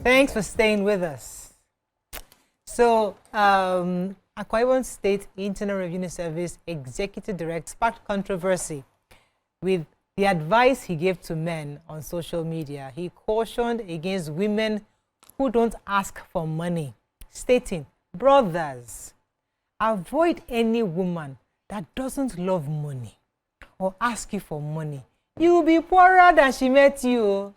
Thanks for staying with us. So, Akwa Ibom State Internal Revenue Service Executive Director sparked controversy with the advice he gave to men on social media. He cautioned against women who don't ask for money, stating, "Brothers, avoid any woman that doesn't love money or ask you for money. You will be poorer than she met you."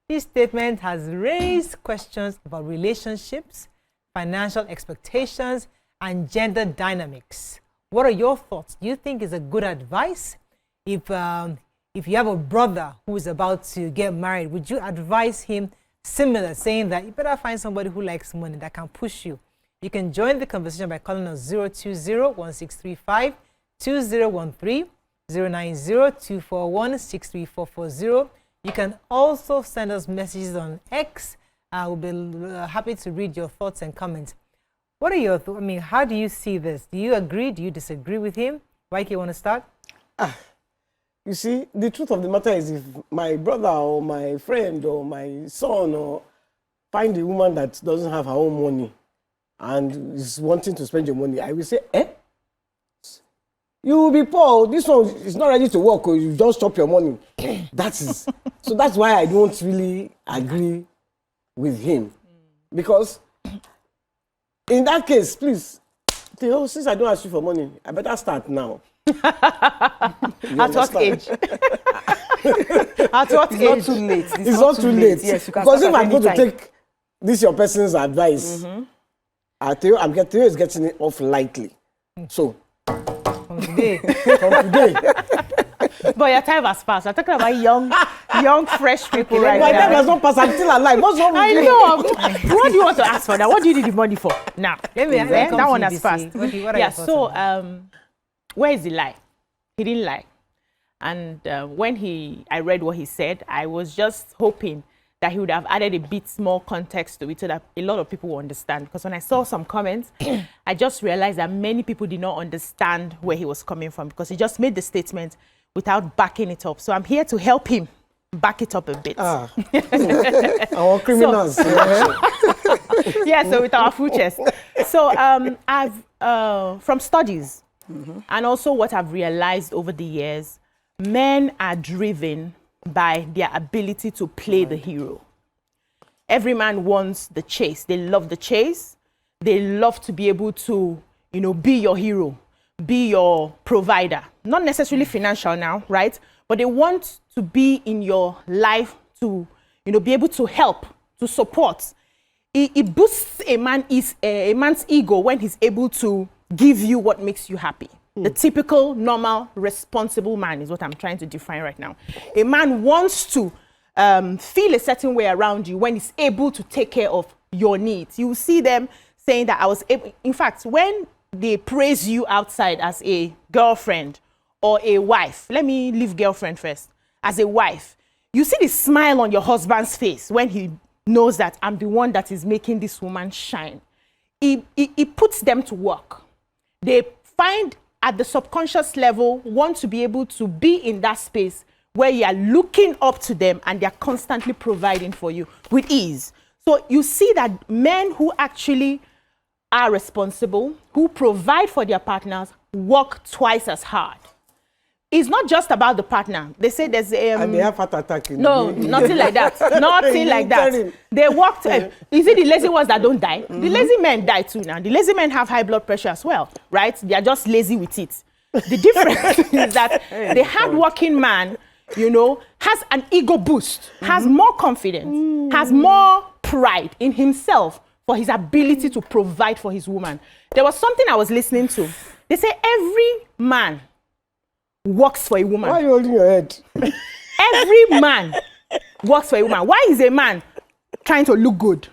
This statement has raised questions about relationships, financial expectations, and gender dynamics. What are your thoughts? Do you think it's a good advice? If you have a brother who is about to get married, would you advise him similar, saying that you better find somebody who likes money that can push you? You can join the conversation by calling us 020-1635-2013, 090-241-63440. You can also send us messages on X. We'll be happy to read your thoughts and comments. What are your thoughts? I mean, how do you see this? Do you agree? Do you disagree with him? Mike, you want to start? You see, the truth of the matter is, if my brother or my friend or my son or find a woman that doesn't have her own money and is wanting to spend your money, I will say, you will be poor. This one is not ready to work, or you just stop your money. So that's why I don't really agree with him. Because in that case, please, Theo, since I don't ask you for money, I better start now. At what age? At what age? It's not too late. It's not too late. Yes, because if I'm going to take this your person's advice, Theo is getting it off lightly. So from today. But your time has passed. I'm talking about young, fresh people right now. My time has not passed. I'm still alive. What's wrong with you? I know. What do you want to ask for now? What do you need the money for now? That one has passed. So where is the lie? He didn't lie. And when I read what he said, I was just hoping that he would have added a bit more context to it so that a lot of people will understand. Because when I saw some comments, I just realized that many people did not understand where he was coming from, because he just made the statement without backing it up. So I'm here to help him back it up a bit. Our criminals. So with our futures. So I've, from studies, and also what I've realized over the years, men are driven by their ability to play the hero. Every man wants the chase. They love the chase. They love to be able to, be your hero, be your provider. Not necessarily financial now, right? But they want to be in your life to, be able to help, to support. It boosts a man's ego when he's able to give you what makes you happy. The typical, normal, responsible man is what I'm trying to define right now. A man wants to feel a certain way around you when he's able to take care of your needs. You will see them saying that I was able. In fact, when they praise you outside as a girlfriend or a wife, let me leave girlfriend first. As a wife, you see the smile on your husband's face when he knows that I'm the one that is making this woman shine. It puts them to work. They find at the subconscious level, want to be able to be in that space where you are looking up to them and they're constantly providing for you with ease. So you see that men who actually are responsible, who provide for their partners, work twice as hard. It's not just about the partner. They say there's and they have heart attack. No, nothing like that. Nothing like that. They work. Is it the lazy ones that don't die? The lazy men die too now. The lazy men have high blood pressure as well, right? They are just lazy with it. The difference is that the hardworking man, has an ego boost, has more confidence, has more pride in himself for his ability to provide for his woman. There was something I was listening to. They say every man works for a woman. Why are you holding your head? Every man works for a woman. Why is a man trying to look good?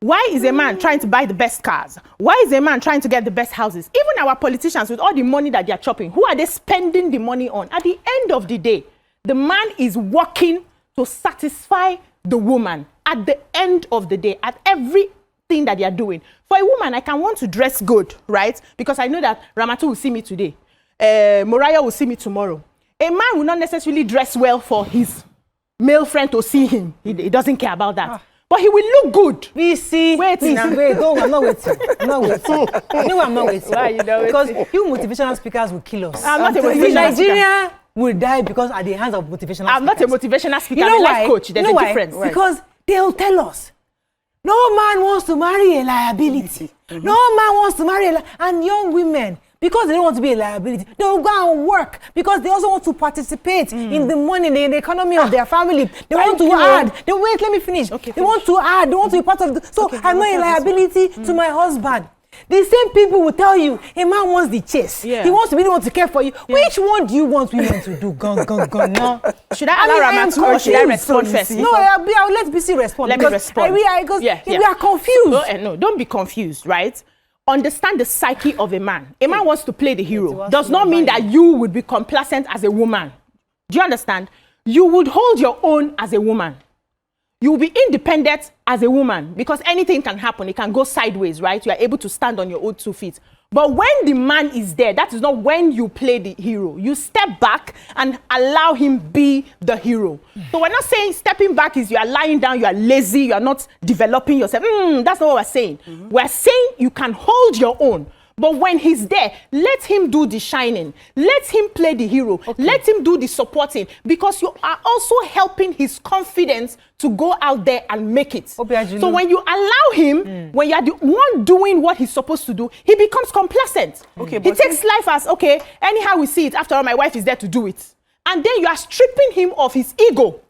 Why is a man trying to buy the best cars? Why is a man trying to get the best houses? Even our politicians, with all the money that they are chopping, who are they spending the money on? At the end of the day, the man is working to satisfy the woman. At the end of the day, at everything that they are doing. For a woman, I can want to dress good, right? Because I know that Ramatu will see me today. Moriah will see me tomorrow. A man will not necessarily dress well for his male friend to see him. He doesn't care about that. but he will look good. We see. Wait now. Wait, don't. I'm not waiting. I'm not waiting. No, I'm not waiting. Why you not Because waiting? you motivational speakers will kill us. I'm not a motivational speaker. Nigeria will die because at the hands of motivational I'm not a speakers. motivational speaker. You know I'm a why? life coach. There's you know a why? difference. Because they'll tell us, no man wants to marry a liability. No man wants to marry and young women, because they don't want to be a liability, they'll go and work because they also want to participate in the money, in the economy of their family. They want to add. Wait, let me finish. Okay, they want to add. They want to be part of the. So I'm not a liability to my husband. The same people will tell you a man wants the chase. Yeah. He wants to be the one to care for you. Yeah. Which one do you want women to do? Gone. No. Should I allow Ramatu or should I respond first? No, I'll let BC respond. Let me respond. We are confused. No, don't be confused, right? Understand the psyche of a man. A man wants to play the hero. Does not mean that you would be complacent as a woman. Do you understand? You would hold your own as a woman. You will be independent as a woman because anything can happen. It can go sideways, right? You are able to stand on your own 2 feet. But when the man is there, that is not when you play the hero. You step back and allow him be the hero. So we're not saying stepping back is you are lying down, you are lazy, you are not developing yourself. That's not what we're saying. We're saying you can hold your own. But when he's there, let him do the shining. Let him play the hero. Okay. Let him do the supporting. Because you are also helping his confidence to go out there and make it. So when you allow him, when you are the one doing what he's supposed to do, he becomes complacent. Okay, he takes life as, okay, anyhow we see it. After all, my wife is there to do it. And then you are stripping him of his ego.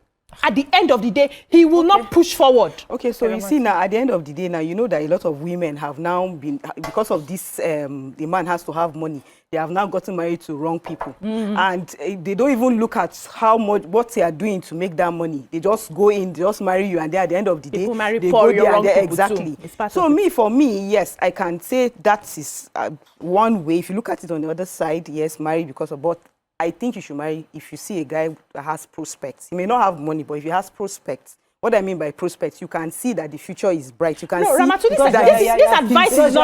At the end of the day, he will not push forward. Okay, so you see now, at the end of the day now, you know that a lot of women have now been, because of this, the man has to have money, they have now gotten married to wrong people. And they don't even look at how much, what they are doing to make that money. They just go in, they just marry you, and then at the end of the day, they go there and there. Exactly. So for me, yes, I can say that is one way. If you look at it on the other side, yes, marry because of both. I think you should marry if you see a guy that has prospects. He may not have money, but if he has prospects, what I mean by prospects, you can see that the future is bright. You can see Ramatu, this advice is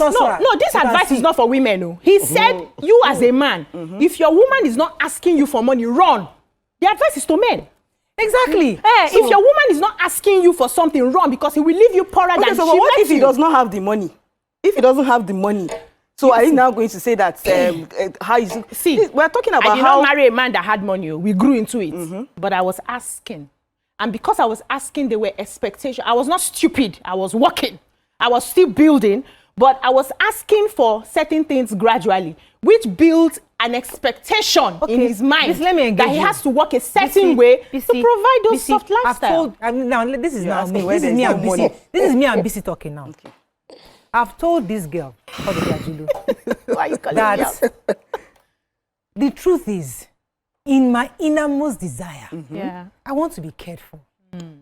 not. This advice is not for women. No. He said, you as a man, if your woman is not asking you for money, run. The advice is to men. Exactly. If your woman is not asking you for something, run, because he will leave you poorer than she what if he does not have the money? If he doesn't have the money, so are you now going to say that how is it? See, we're talking about I did not marry a man that had money. We grew into it. But I was asking. And because I was asking, there were expectations. I was not stupid. I was working. I was still building. But I was asking for certain things gradually, which built an expectation in his mind that he has to work a certain way to provide those soft lifestyle. Now, this is now me. This is me and BC. This is me and BC talking now. Okay. I've told this girl, why are you calling that the truth is, in my innermost desire, I want to be cared for.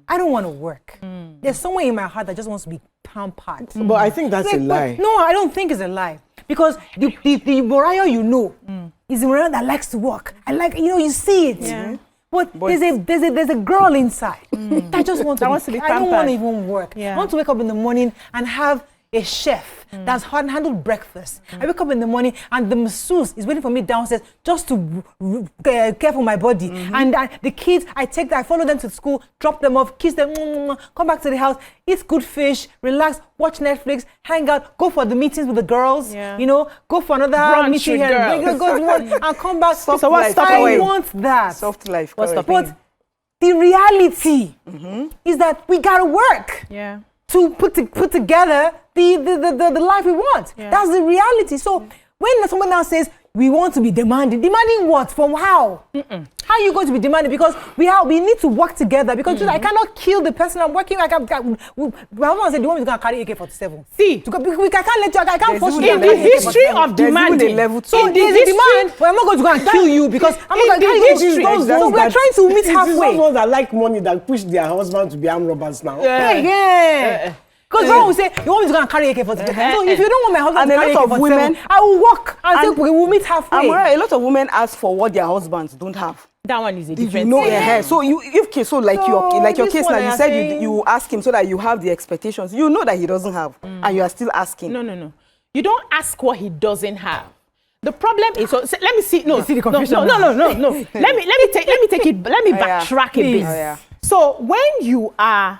I don't want to work. There's somewhere in my heart that just wants to be pampered. But I think that's a lie. No, I don't think it's a lie. Because the Mariah you know is the Mariah that likes to work. I like, you see it. Yeah. But there's a girl inside that just wants to be pampered. I don't want to even work. Yeah. I want to wake up in the morning and have a chef that's handled breakfast. I wake up in the morning and the masseuse is waiting for me downstairs just to care for my body. And the kids, I follow them to school, drop them off, kiss them, come back to the house, eat good fish, relax, watch Netflix, hang out, go for the meetings with the girls, go for another brunch meeting here, and come back. So what's I want that. Soft life. But the reality is that we gotta work. Yeah. To put together the life we want. Yeah. That's the reality. So when someone now says we want to be demanding what? From how? How are you going to be demanding? Because we need to work together. Because I cannot kill the person I'm working. My husband said the woman is going to carry AK-47. See, I can't force you. In the history of demanding, so there's a demand, but I'm not going to go and kill you because I'm not going to kill you. So we're trying to meet halfway. It's those ones that like money that push their husband to be armed robbers now. Yeah. Because someone will say, you want me to go and carry AK-47. So if you don't want my husband to carry AK-47, I will walk and say, we'll meet halfway. A lot of women ask for what their husbands don't have. That one is a different thing. So your case now, you said you ask him so that you have the expectations. You know that he doesn't have, and you are still asking. No. You don't ask what he doesn't have. The problem is, let me see. No, see the confusion. No. let me take it. Let me backtrack a bit. So when you are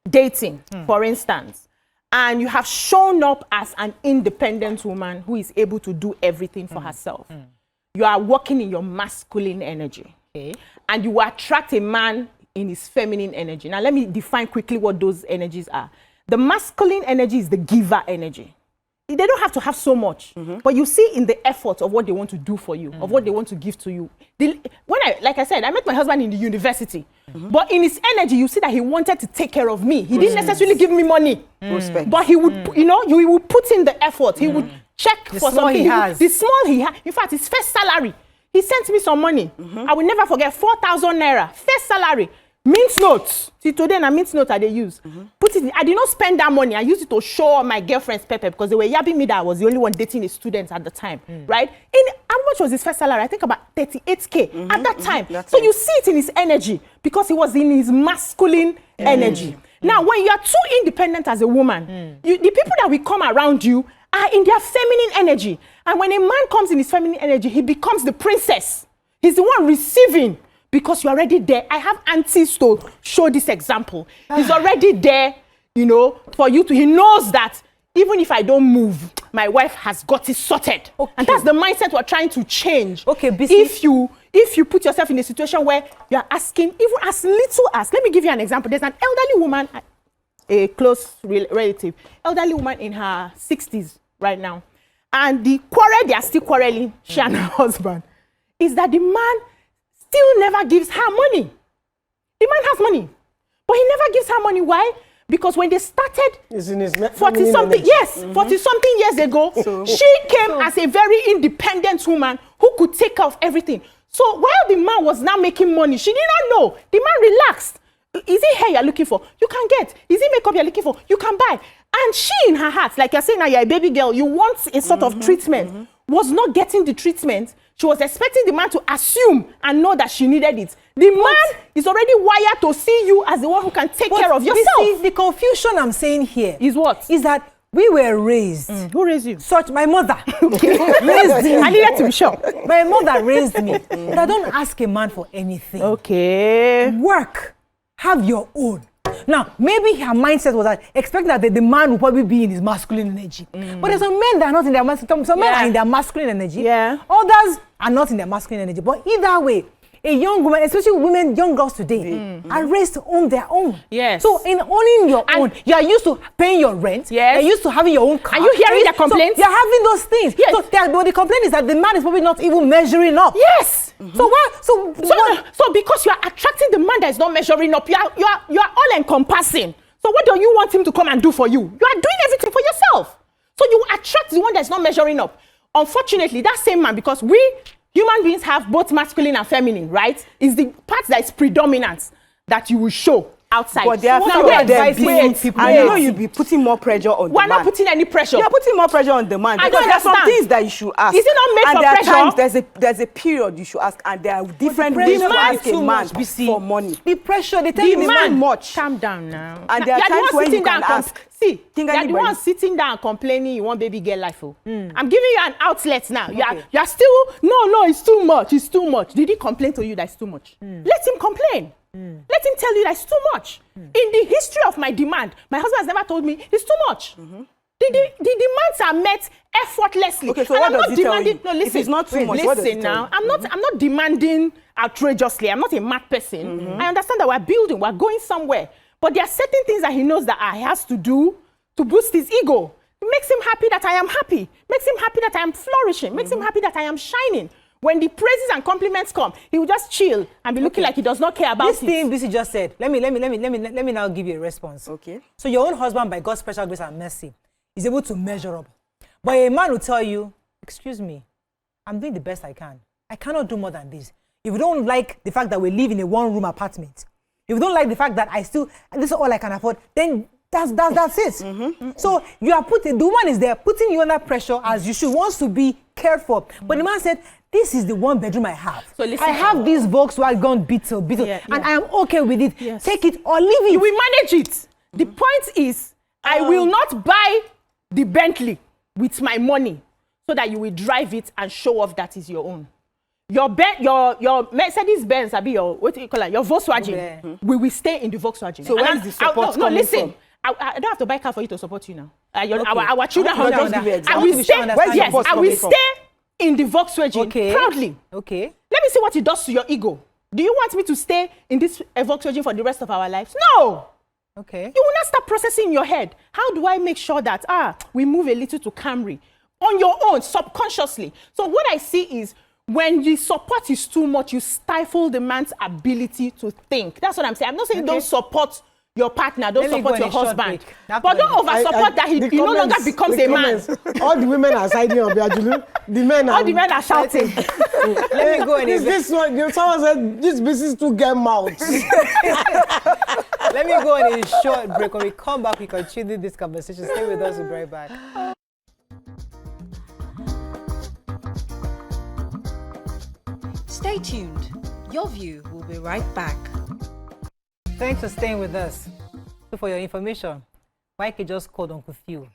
dating, for instance, and you have shown up as an independent woman who is able to do everything for herself, you are working in your masculine energy. Okay. And you will attract a man in his feminine energy. Now, let me define quickly what those energies are. The masculine energy is the giver energy. They don't have to have so much, but you see in the effort of what they want to do for you, of what they want to give to you. Like I said, I met my husband in the university, but in his energy, you see that he wanted to take care of me. He didn't necessarily give me money, but he would, he would put in the effort. He would check for something. The small he has. In fact, his first salary, he sent me some money. I will never forget, 4,000 naira, first salary. Mint notes. See, today, na mint note I they use. Put it. I did not spend that money. I used it to show my girlfriends pepper because they were yabbing me that I was the only one dating a student at the time, right? How much was his first salary? I think about 38K at that time. So you see it in his energy because he was in his masculine energy. Now, when you are too independent as a woman, the people that will come around you are in their feminine energy. And when a man comes in his feminine energy, he becomes the princess. He's the one receiving. Because you're already there. I have aunties to show this example. He's already there, for you to, he knows that even if I don't move, my wife has got it sorted. Okay. And that's the mindset we're trying to change. Okay, if you put yourself in a situation where you're asking, even as little as, let me give you an example. There's an elderly woman, a close relative, elderly woman in her 60s right now. And the quarrel, they are still quarreling, she and her husband, is that the man still never gives her money. The man has money, but he never gives her money. Why? Because when they started 40-something, 40-something years ago, she came as a very independent woman who could take care of everything. So while the man was now making money, she did not know. The man relaxed. Is it hair you're looking for? You can get. Is it makeup you're looking for? You can buy. And she, in her heart, like you're saying now, you're a baby girl, you want a sort of treatment, was not getting the treatment. She was expecting the man to assume and know that she needed it. The man is already wired to see you as the one who can take care of yourself. See, the confusion I'm saying here is what? Is that we were raised. Who raised you? My mother raised me. I needed to be sure. My mother raised me. But I don't ask a man for anything. Okay. Work. Have your own. Now, maybe her mindset was that expecting that the man will probably be in his masculine energy. But there's some men that are not in their masculine. Some men are in their masculine energy. Yeah. Others are not in their masculine energy. But either way, a young woman, especially women, young girls today, are raised to own their own. Yes. So in owning your own, you are used to paying your rent. Yes. You're used to having your own car. Are you hearing their complaints? So you're having those things. Yes. So the complaint is that the man is probably not even measuring up. Yes. So what? So because you are attracting the man that is not measuring up, you are all encompassing. So what do you want him to come and do for you? You are doing everything for yourself. So you attract the one that is not measuring up. Unfortunately, that same man, because we human beings have both masculine and feminine, right? Is the part that is predominant that you will show outside. But there are few of them people. I know you'll be putting more pressure on the man. We're not putting any pressure. You're putting more pressure on the man. Because there are some things that you should ask. Is it not made for pressure? And there are times there's a period you should ask, and there are different ways to ask a man for money. The pressure, they tell you the man much. Calm down now. And there are times when you can ask. See, you're the one sitting down complaining you want baby girl life. I'm giving you an outlet now. You're still, no, it's too much. It's too much. Did he complain to you that it's too much? Let him complain. Let him tell you that it's too much. In the history of my demand, my husband has never told me it's too much. The demands are met effortlessly. Okay, so and what I'm does not he demanding. tell you? No, listen. If it's not too much, what does he tell you? I'm not demanding outrageously. I'm not a mad person. I understand that we're building, we're going somewhere. But there are certain things that he knows that he has to do to boost his ego. It makes him happy that I am happy. Makes him happy that I am flourishing. Makes him happy that I am shining. When the praises and compliments come, he will just chill and be looking like he does not care about this thing Bisi just said. Let me now give you a response. Okay. So your own husband, by God's special grace and mercy, is able to measure up. But a man will tell you, excuse me, I'm doing the best I can. I cannot do more than this. If you don't like the fact that we live in a one-room apartment, if you don't like the fact that this is all I can afford, then that's it. So you are the woman is there putting you under pressure as you should, wants to be cared for. But the man said, this is the one bedroom I have. So listen, I have this Volkswagen Beetle, and I am okay with it. Yes. Take it or leave it. You will manage it. The point is, I will not buy the Bentley with my money so that you will drive it and show off that is your own. your Mercedes Benz, abi your what do you call it? Your Volkswagen. We will stay in the Volkswagen. So where is the support no, coming listen. from? I don't have to buy car for you to support you now. Our children I have want you to just give me I will examples. stay. Where's the Yes, support I will coming from? stay in the Volkswagen proudly. Okay. Let me see what it does to your ego. Do you want me to stay in this Volkswagen for the rest of our lives? No. Okay. You will not start processing in your head. How do I make sure that we move a little to Camry on your own, subconsciously? So what I see is when the support is too much, you stifle the man's ability to think. That's what I'm saying. I'm not saying don't support your partner, don't Let me support go your on a short husband. break. But don't over support that he no longer becomes a man. All the women are siding on Biajulu. The men are. All the men are shouting. Let me go on a This one, someone said this business to get mouth. Let me go on a short break. When we come back, we continue this conversation. Stay with us. We'll be right back. Stay tuned. Your View will be right back. Thanks for staying with us. So for your information, YK just called Uncle Theo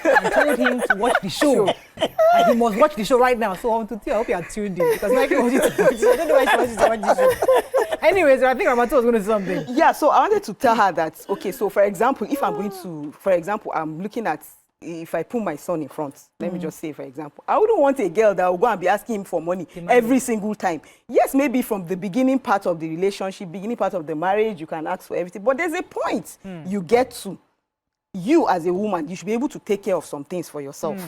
and told him to watch the show. And he must watch the show right now. So Uncle Theo, I hope you are tuned in because YK wants you to watch it. I don't know why she wants you to watch the show. Anyways, I think Ramatu was going to say something. Yeah, so I wanted to tell her that, okay, so for example, if I'm going to, for example, I'm looking at, if I put my son in front, let me just say, for example, I wouldn't want a girl that will go and be asking him for money every single time. Yes, maybe from the beginning part of the relationship, beginning part of the marriage, you can ask for everything. But there's a point you get to. You as a woman, you should be able to take care of some things for yourself.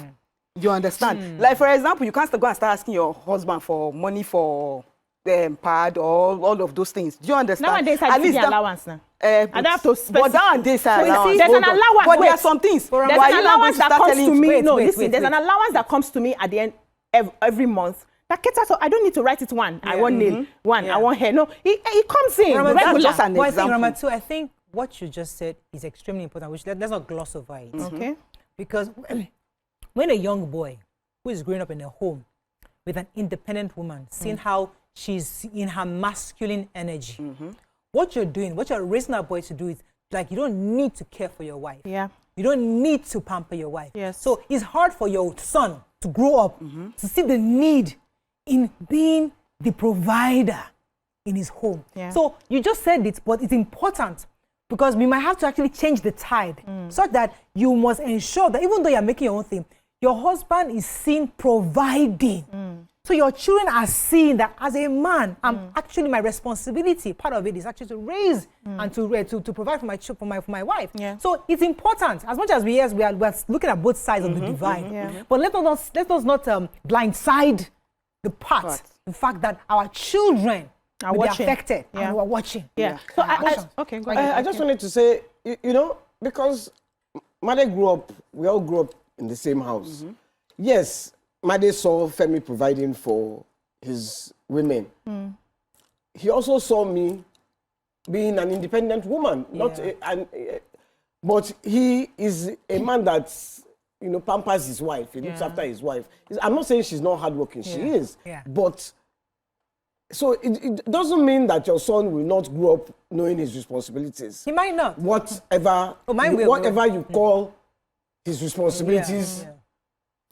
You understand? Like, for example, you can't go and start asking your husband for money for pad or all of those things. Do you understand? Nowadays, I give the allowance now. I don't have to but nowadays, allowance. There's an allowance. But there are some things. There's an allowance that comes to me. No, listen. There's wait. an allowance that comes to me at the end every month. That caters. I don't need to write it one. I want nail. One. I want hair. No, it comes in Ramatu, regular. That's just an But I example. think, Ramatu, I think what you just said is extremely important. Let's not gloss over it. Okay. Because when a young boy who is growing up in a home with an independent woman, seeing how she's in her masculine energy, what you're doing, what you're raising that boy to do is like you don't need to care for your wife. Yeah. You don't need to pamper your wife. Yes. So it's hard for your son to grow up to see the need in being the provider in his home. Yeah. So you just said it, but it's important because we might have to actually change the tide such that you must ensure that even though you're making your own thing, your husband is seen providing. So your children are seeing that as a man, I'm actually my responsibility. Part of it is actually to raise and to provide for my wife. Yeah. So it's important as much as we are looking at both sides of the divide. But let us not blindside the the fact that our children will be affected and we're watching. Yeah. So okay, go ahead. I just wanted to say, you know, because Made we all grew up in the same house. Yes, Made saw Femi providing for his women. He also saw me being an independent woman. But he is a man that, you know, pampers his wife. He looks after his wife. I'm not saying she's not hardworking. She is. Yeah. But so it doesn't mean that your son will not grow up knowing his responsibilities. He might not. Whatever you call his responsibilities.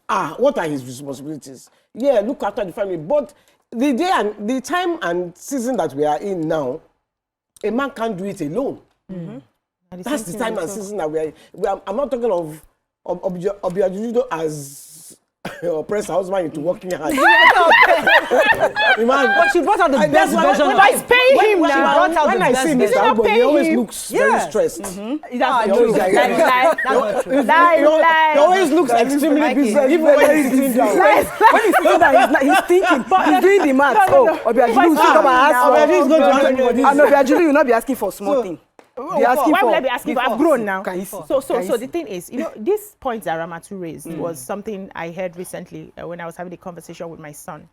What are his responsibilities? Yeah, look after the family. But the day and the time and season that we are in now, a man can't do it alone. That's the time and season that we are in. I'm not talking of Obiajudo as oppress her husband into working hard. But she brought out the best version of But it's paying him now. When I see Mr. Agbo, he always looks very stressed. That's He not always true. he always looks extremely busy, even when he's sitting down. When he's sitting down, he's thinking, he's doing the math. Obiajulu will come and ask for. Obiajulu is going to ask everybody. And Obiajulu will not be asking for small thing. Why would I be asking for? I've grown now. Can you see? So the thing is, you know, this point that Ramatu raised was something I heard recently when I was having a conversation with my son.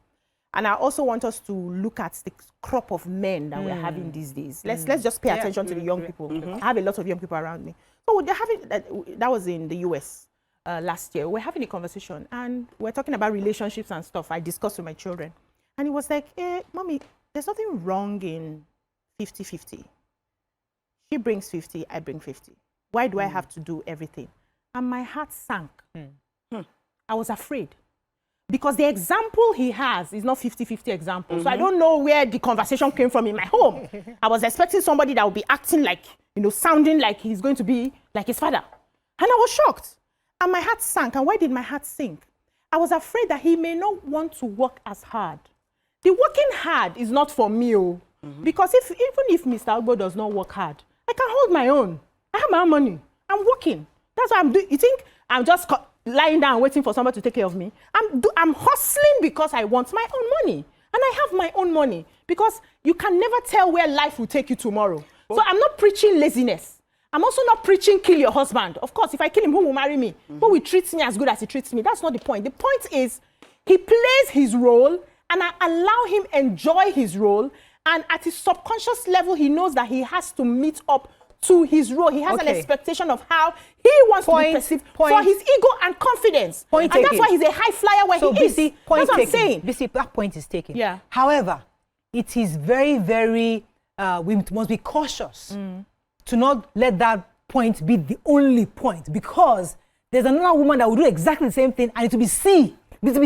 And I also want us to look at the crop of men that we're having these days. Let's just pay attention to the young people. I have a lot of young people around me. So they're having that was in the US last year. We're having a conversation and we're talking about relationships and stuff. I discussed with my children. And he was like, Mommy, there's nothing wrong in 50-50. She brings 50, I bring 50. Why do I have to do everything? And my heart sank. I was afraid. because the example he has is not 50-50 example. So I don't know where the conversation came from in my home. I was expecting somebody that would be acting like, sounding like he's going to be like his father. And I was shocked. And my heart sank. And why did my heart sink? I was afraid that he may not want to work as hard. The working hard is not for me, because even if Mr. Ogbo does not work hard, I can hold my own. I have my own money. I'm working. That's what I'm doing. You think I'm just lying down waiting for somebody to take care of me? I'm hustling because I want my own money. And I have my own money. Because you can never tell where life will take you tomorrow. So I'm not preaching laziness. I'm also not preaching kill your husband. Of course, if I kill him, who will marry me? Who will treat me as good as he treats me? That's not the point. The point is he plays his role and I allow him enjoy his role. And at his subconscious level, he knows that he has to meet up to his role. He has an expectation of how he wants to be perceived for his ego and confidence. And that's why he's a high flyer where he is. That's what I'm saying. That point is taken. Yeah. However, it is very, very, we must be cautious to not let that point be the only point, because there's another woman that will do exactly the same thing and it will be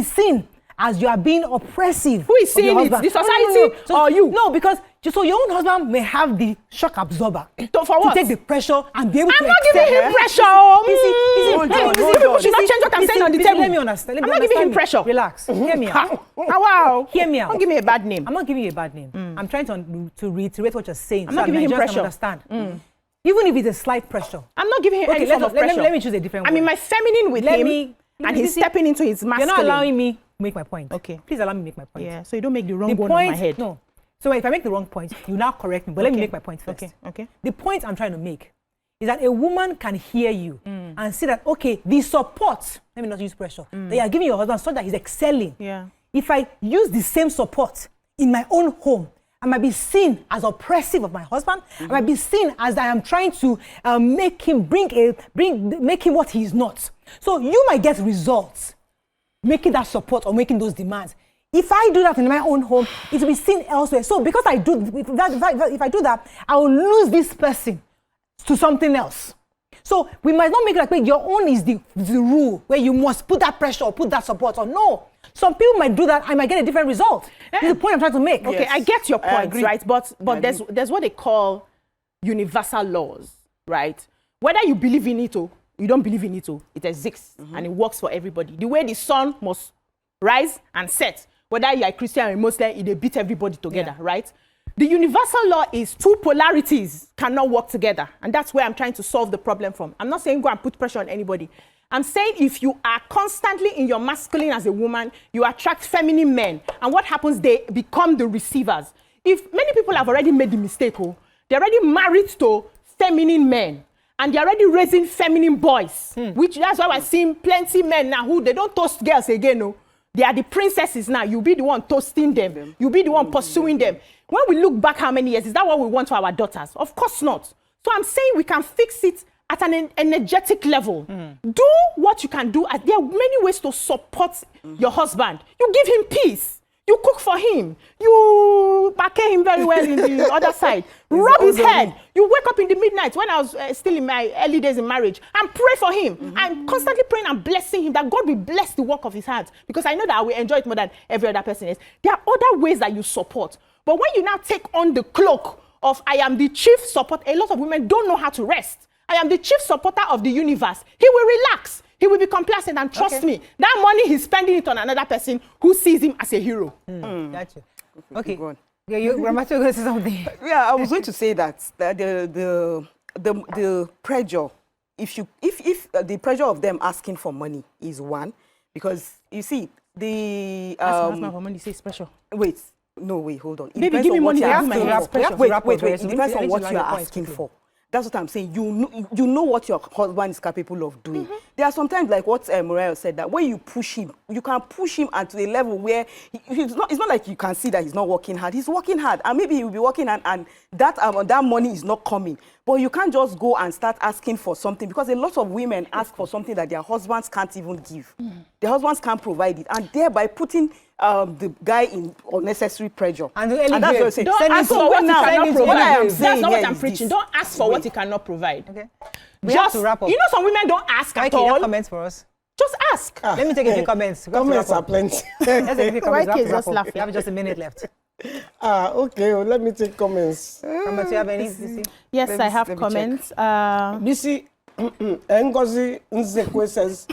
seen as you are being oppressive. Who is seeing it? The society or you? No, because so your own husband may have the shock absorber for what? To take the pressure and be able to I'm not giving him pressure. People should not change what I'm saying on the table. Let me understand. I'm not giving him pressure. Relax. Hear me out. Wow. Hear me out. Don't give me a bad name. I'm not giving you a bad name. I'm trying to reiterate what you're saying. I'm not giving him pressure. Understand. Even if it's a slight pressure. I'm not giving him any form of pressure. Let me choose a different word. I'm in my feminine with him, and he's stepping into his masculine. You're not allowing me to make my point. Okay. Please allow me to make my point. Yeah, so you don't make the wrong one on my head. No. So if I make the wrong point, you now correct me. But let me make my point first. Okay. The point I'm trying to make is that a woman can hear you and see that, okay, the support, let me not use pressure, that you are giving your husband so that he's excelling. Yeah. If I use the same support in my own home, I might be seen as oppressive of my husband. I might be seen as I am trying to make him make him what he is not. So you might get results making that support or making those demands. If I do that in my own home, it will be seen elsewhere. So because if I do that, I will lose this person to something else. So we might not make it like, wait, your own is the rule where you must put that pressure or put that support or no. Some people might do that, I might get a different result. This is the point I'm trying to make. Okay, I get your point, right? But there's what they call universal laws, right? Whether you believe in it or you don't believe in it, it exists and it works for everybody. The way the sun must rise and set, whether you are Christian or Muslim, they beat everybody together, right? The universal law is two polarities cannot work together. And that's where I'm trying to solve the problem from. I'm not saying go and put pressure on anybody. I'm saying if you are constantly in your masculine as a woman, you attract feminine men. And what happens? They become the receivers. If many people have already made the mistake, they're already married to feminine men. And they're already raising feminine boys. Which that's why we're seeing plenty men now who they don't toast girls again. They are the princesses now. You'll be the one toasting them. You'll be the one pursuing them. When we look back how many years, is that what we want for our daughters? Of course not. So I'm saying we can fix it at an energetic level. Do what you can do. There are many ways to support your husband. You give him peace. You cook for him. You package him very well in the other side. Rub his head. You wake up in the midnight when I was still in my early days in marriage and pray for him. I'm constantly praying and blessing him that God will bless the work of his hands, because I know that I will enjoy it more than every other person is. There are other ways that you support. But when you now take on the cloak of I am the chief supporter, a lot of women don't know how to rest. I am the chief supporter of the universe. He will relax. He will be complacent, and trust me, that money he's spending it on another person who sees him as a hero. Gotcha. Okay. You're going to say something. Yeah, I was going to say that the pressure, if the pressure of them asking for money is one, because you see the asking for money says pressure. Wait, hold on. It Maybe give me money. Wait. It depends on what you are asking for. That's what I'm saying. You know what your husband is capable of doing. There are sometimes, like what Muriel said, that when you push him, you can push him at a level where it's not like you can see that he's not working hard. He's working hard, and maybe he will be working hard, and that money is not coming. But you can't just go and start asking for something, because a lot of women ask for something that their husbands can't even give. Their husbands can't provide it, and thereby putting the guy in unnecessary pressure. And that's what I'm saying. Don't ask for what he cannot provide. That's not what I'm is preaching. this. Don't ask for what he cannot provide. Okay. We have to wrap up. You know, some women don't ask at all. Comments for us. Just ask. Let me take a few comments. We have to Comments wrap are up. plenty. Let's take a few comments. YK We is have just to wrap up. laughing. We have just a minute left. Okay, well, let me take comments. Comments, you have any? Sisi? Yes, Let I me- have let me check. comments. BC Ngozi Nzekwe says,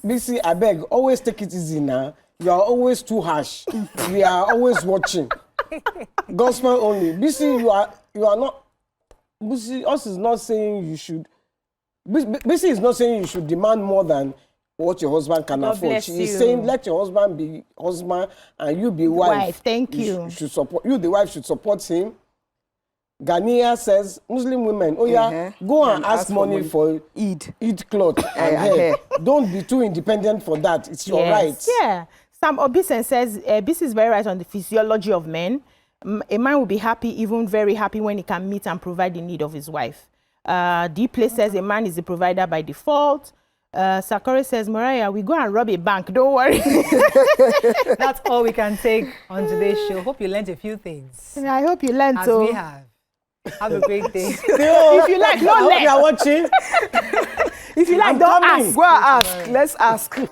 BC, I beg, always take it easy now. You are always too harsh. We are always watching. Gospel only. BC, you are not. BC, us is not saying you should. BC is not saying you should demand more than what your husband can God afford. bless She is you. saying let your husband be husband and you be wife. Thank you. Should support you. The wife should support him. Ghanaian says Muslim women, oh yeah, go and ask money for Eid cloth and hair. Don't be too independent for that. It's your right. Yeah. Sam Obisen says, this is very right on the physiology of men. A man will be happy, even very happy, when he can meet and provide the need of his wife. D-Play says a man is the provider by default. Sakura says, Mariah, we go and rob a bank. Don't worry. That's all we can take on today's show. Hope you learned a few things. I hope you learned As to. we have. Have a great day. If you like, I don't hope you let. are watching. If you like, I'm don't coming. ask. Go and ask. Let's ask.